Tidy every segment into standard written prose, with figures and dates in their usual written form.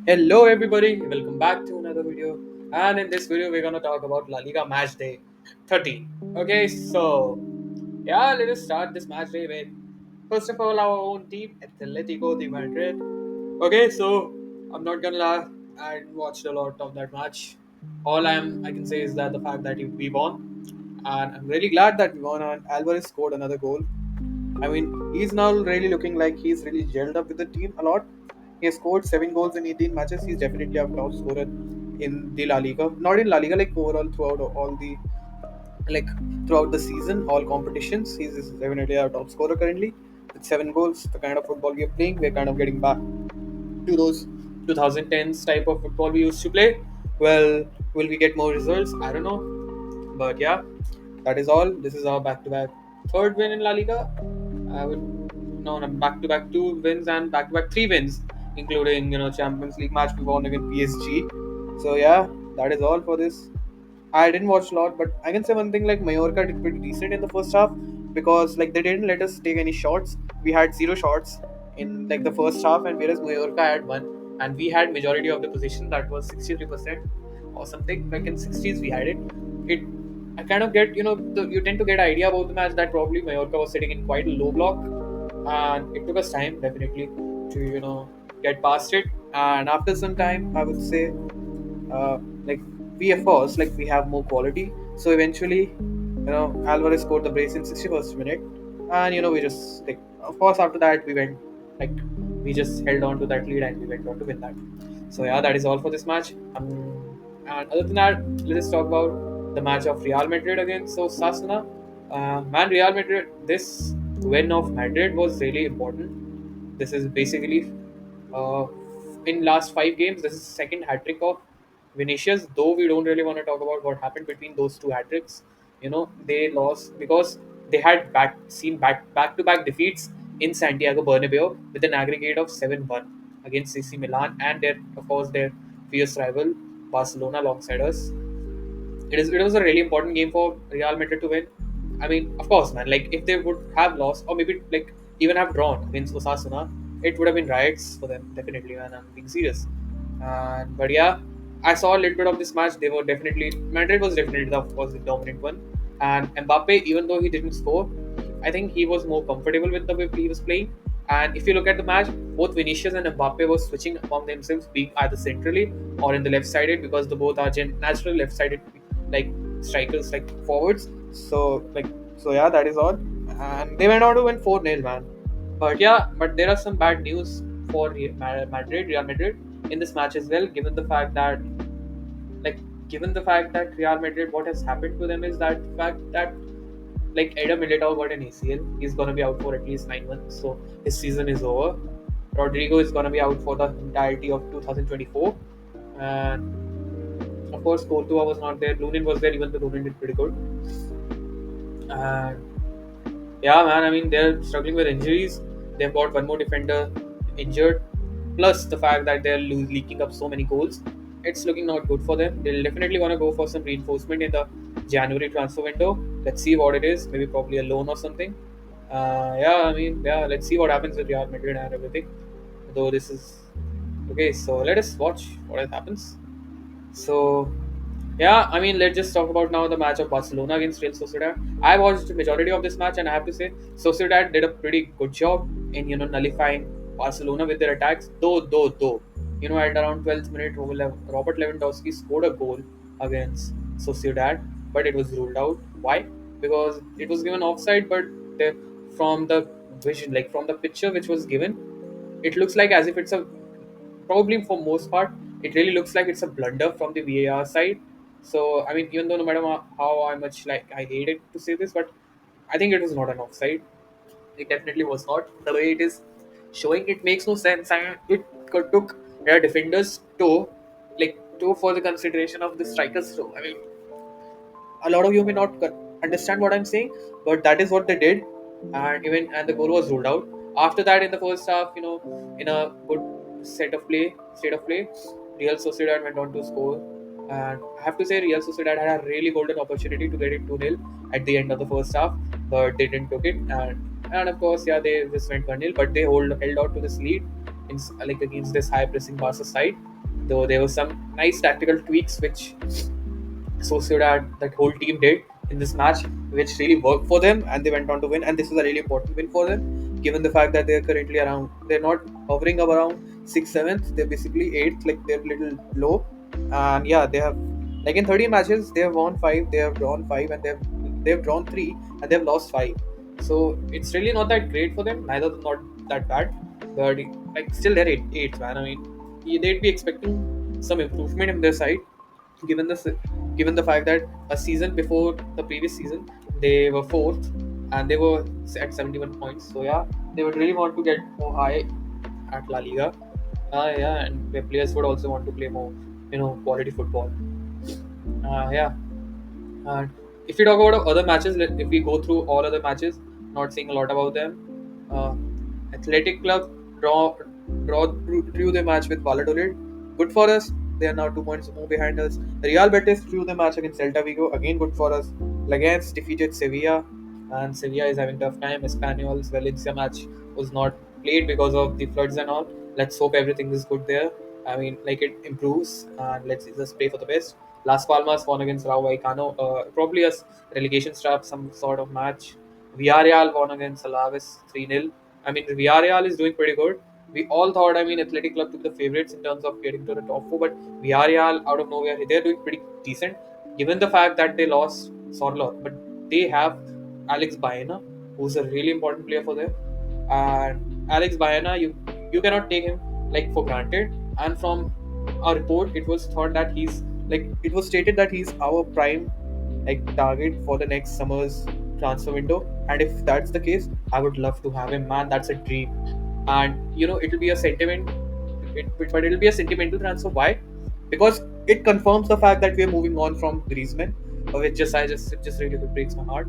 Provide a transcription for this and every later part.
Hello everybody, welcome back to another video. And in this video we're gonna talk about La Liga match day 13. Okay, so yeah, let us start this match day with first of all our own team, Atletico de Madrid. Okay, so I'm not gonna lie, I watched a lot of that match. I can say is that the fact that we won, and I'm really glad that we won. And Alvarez scored another goal. I mean, he's now really looking like he's really gelled up with the team a lot. He has scored 7 goals in 18 matches. He's definitely a top scorer in the La Liga. Not in La Liga, like overall throughout all the like throughout the season, all competitions. He's definitely our top scorer currently with 7 goals. The kind of football we're playing, we're kind of getting back to those 2010s type of football we used to play. Well, will we get more results? I don't know. But yeah, that is all. This is our back-to-back third win in La Liga. I would no, no back-to-back 2 wins and back-to-back 3 wins, including Champions League match we won against PSG. So yeah, that is all for this. I didn't watch a lot, but I can say one thing like Mallorca did pretty decent in the first half because like they didn't let us take any shots. We had 0 shots in like the first half, and whereas Mallorca had one, and we had majority of the position that was 63% or something like in 60s we had it. It I kind of get you tend to get idea about the match that probably Mallorca was sitting in quite a low block, and it took us time definitely to get past it. And after some time, I would say uh, like we of course like we have more quality. So eventually, Alvarez scored the brace in 61st minute, and we just like of course after that we went like we just held on to that lead and we went on to win that. So yeah, that is all for this match. And other than that, let us talk about the match of Real Madrid against Osasuna. Man, Real Madrid. This win of Madrid was really important. This is basically uh, in last 5 games. This is second hat trick of Vinicius. Though we don't really want to talk about what happened between those two hat tricks. They lost because they had back to back defeats in Santiago Bernabeu with an aggregate of 7-1 against AC Milan and their of course their fierce rival Barcelona alongside us. It was a really important game for Real Madrid to win. I mean, of course, man. Like if they would have lost, or maybe like even have drawn against Osasuna, it would have been riots for them. Definitely, man. I'm being serious. But yeah, I saw a little bit of this match. They were definitely Madrid was definitely the, of course the dominant one, and Mbappe, even though he didn't score, I think he was more comfortable with the way he was playing. And if you look at the match, both Vinicius and Mbappe were switching among themselves, being either centrally or in the left sided because the both are natural left sided like strikers, like forwards. So yeah, that is all. And they went on to win 4-0, man. But yeah, but there are some bad news for Real Madrid in this match as well, like given the fact that Real Madrid, what has happened to them is that fact that like Adam Militao got an ACL. He's gonna be out for at least 9 months, so his season is over. Rodrigo is gonna be out for the entirety of 2024, and of course Courtois was not there. Lunin was there, even though Lunin did pretty good. And yeah, man, I mean they're struggling with injuries. They've got one more defender injured, plus the fact that they're leaking up so many goals. It's looking not good for them. They'll definitely want to go for some reinforcement in the January transfer window. Let's see what it is. Maybe probably a loan or something. Yeah, I mean, yeah, let's see what happens with Real Madrid and everything. Though this is okay, so let us watch what happens. So yeah, I mean, let's just talk about now the match of Barcelona against Real Sociedad. I watched the majority of this match, and I have to say, Sociedad did a pretty good job in nullifying Barcelona with their attacks. Though, at around 12th minute, Robert Lewandowski scored a goal against Sociedad, but it was ruled out. Why? Because it was given offside, but the, from the vision, like from the picture which was given, it looks like as if it's a probably for most part, it really looks like it's a blunder from the VAR side. So I mean, even though no matter how I much like I hate it to say this, but I think it was not an offside. It definitely was not. The way it is showing, it makes no sense, and it took their defenders toe for the consideration of the strikers toe. I mean, a lot of you may not understand what I'm saying, but that is what they did, and the goal was ruled out. After that, in the first half, in a good state of play, Real Sociedad went on to score, and I have to say, Real Sociedad had a really golden opportunity to get it 2-0 at the end of the first half, but they didn't took it, and of course, yeah, they just went 1-0, but they held out to this lead in like against this high pressing Barca side. though there were some nice tactical tweaks which Sociedad, that whole team did in this match, which really worked for them, and they went on to win. And this is a really important win for them, given the fact that they're currently around. They're not hovering up around sixth, seventh. They're basically eighth, like they're a little low. And yeah, they have like in 30 matches, they have won five, they have drawn five, and they've drawn three, and they've lost five. So it's really not that great for them. Neither not that bad, but like still they're eighth, man. I mean, they'd be expecting some improvement in their side given given the fact that a season before the previous season they were fourth and they were at 71 points. So yeah, they would really want to get more high at La Liga. Yeah, and their players would also want to play more, quality football. Yeah, and if we talk about other matches, if we go through all other matches, not saying a lot about them. Uh, Athletic Club drew their match with Valladolid. Good for us. They are now 2 points more behind us. Real Betis drew the match against Celta Vigo. Again, good for us. Leganes defeated Sevilla, and Sevilla is having tough time. Espanyol's Valencia match was not played because of the floods and all. Let's hope everything is good there. I mean, like it improves, and let's just pray for the best. Las Palmas won against Rayo Vallecano, probably a relegation strap, some sort of match. Villarreal won against Alaves 3-0. I mean, Villarreal is doing pretty good. We all thought, I mean, Athletic Club to be the favourites in terms of getting to the top four, but Villarreal, out of nowhere, they're doing pretty decent, given the fact that they lost Sorloth. But they have Alex Baena, who's a really important player for them. And Alex Baena, you cannot take him like for granted. And from a report, it was thought that it was stated that he's our prime like target for the next summer's transfer window. And if that's the case, I would love to have him, man. That's a dream. And it'll be a sentiment, but it'll be a sentimental transfer. Why? Because it confirms the fact that we're moving on from Griezmann, which it just really breaks my heart.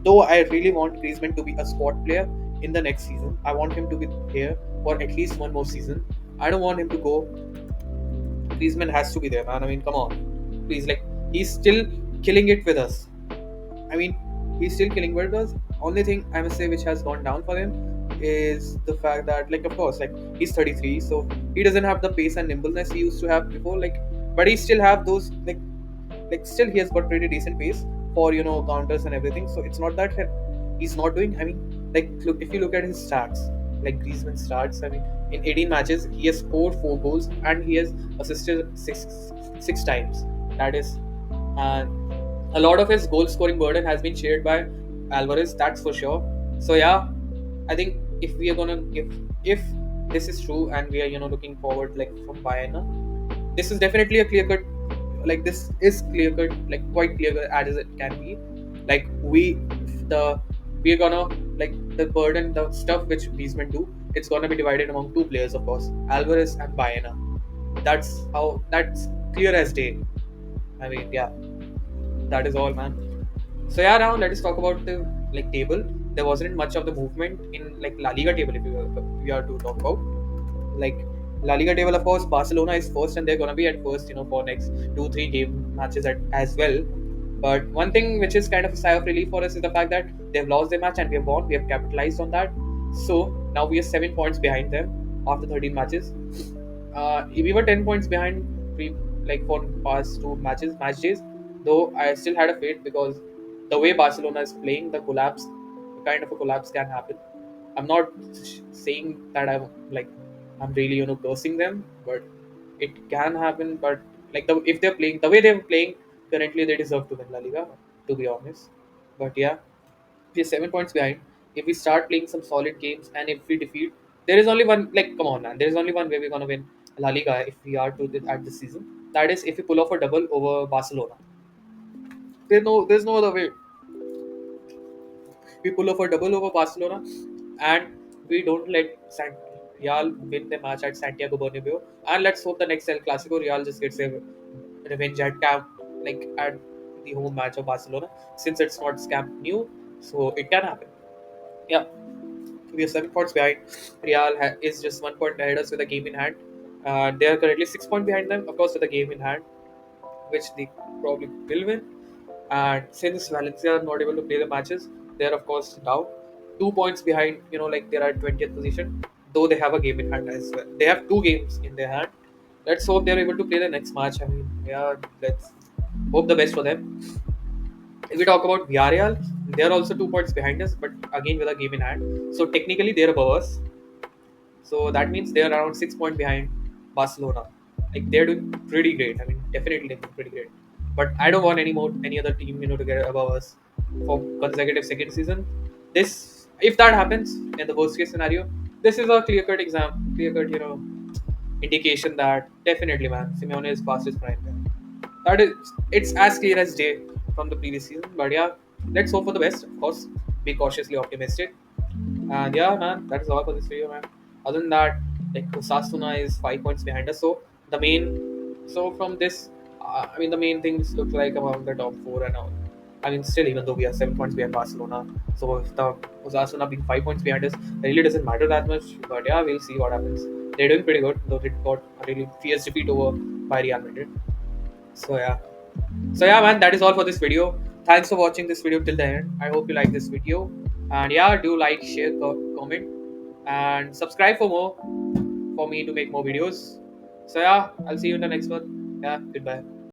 Though I really want Griezmann to be a squad player in the next season. I want him to be here for at least one more season. I don't want him to go. Griezmann has to be there, man. I mean, come on, please. Like he's still killing it with us. I mean, he's still killing with us. Only thing I must say which has gone down for him is the fact that, like, of course, like he's 33, so he doesn't have the pace and nimbleness he used to have before. Like, but he still have those like still he has got pretty decent pace for counters and everything. So it's not that he's not doing. I mean, like look, if you look at his stats, like Griezmann stats, I mean, in 18 matches he has scored 4 goals and he has assisted six times. That is, and a lot of his goal scoring burden has been shared by Alvarez. That's for sure. So yeah, I think if this is true and we are looking forward like from Bayern, this is definitely a clear cut, like this is clear cut, like quite clear cut as it can be. Like the we're gonna like the burden, the stuff which Griezmann do, it's gonna be divided among two players, of course, Alvarez and Baena. That's clear as day. I mean, yeah, that is all, man. So yeah, now let us talk about the like table. There wasn't much of the movement in like La Liga table, if we are to talk about like La Liga table. Of course, Barcelona is first, and they're gonna be at first, for next 2-3 game matches as well. But one thing which is kind of a sigh of relief for us is the fact that they've lost their match and we have won. We have capitalized on that. So now we are 7 points behind them after 13 matches. We were 10 points behind like for past two match days. Though I still had a faith because the way Barcelona is playing, the collapse, kind of a collapse can happen. I'm not saying that I'm really cursing them, but it can happen. But like if they're playing the way they're playing currently, they deserve to win La Liga, to be honest. But yeah, we're 7 points behind. If we start playing some solid games and if we defeat, there is only one. Like, come on, man. There is only one way we're gonna win La Liga if we are at this season. That is if we pull off a double over Barcelona. There's no other way. We pull off a double over Barcelona, and we don't let Real win the match at Santiago Bernabeu. And let's hope the next El Clasico, Real just gets a revenge at at the home match of Barcelona, since it's not Camp New, so it can happen. Yeah, we are 7 points behind. Real is just 1 point ahead of us with a game in hand. They are currently 6 points behind them, of course, with a game in hand, which they probably will win. And since Valencia are not able to play the matches, they're of course down 2 points behind. Like they're at 20th position, though they have a game in hand as well. They have two games in their hand. let's hope they're able to play the next match. I mean, yeah, let's hope the best for them. If we talk about Villarreal, they're also 2 points behind us, but again with a game in hand. So technically they're above us. So that means they're around 6 points behind Barcelona. Like they're doing pretty great. I mean, definitely doing pretty great. But I don't want any other team, to get above us for consecutive second season. This, if that happens in the worst case scenario, this is a clear cut, indication that definitely, man, Simeone is past his prime. That is, it's as clear as day from the previous season. But yeah, let's hope for the best. Of course, be cautiously optimistic. And yeah, man, that is all for this video, man. Other than that, like Osasuna is 5 points behind us. So the main, so from this, I mean, the main things look like among the top four and all. I mean, still, even though we are 7 points behind Barcelona, so if the Osasuna being 5 points behind us, it really doesn't matter that much. But yeah, we'll see what happens. They're doing pretty good, though they got a really fierce defeat over by Real Madrid. So yeah. So yeah, man, that is all for this video. Thanks for watching this video till the end. I hope you like this video. And yeah, do like, share, comment, and subscribe for more for me to make more videos. So yeah, I'll see you in the next one. Yeah, goodbye.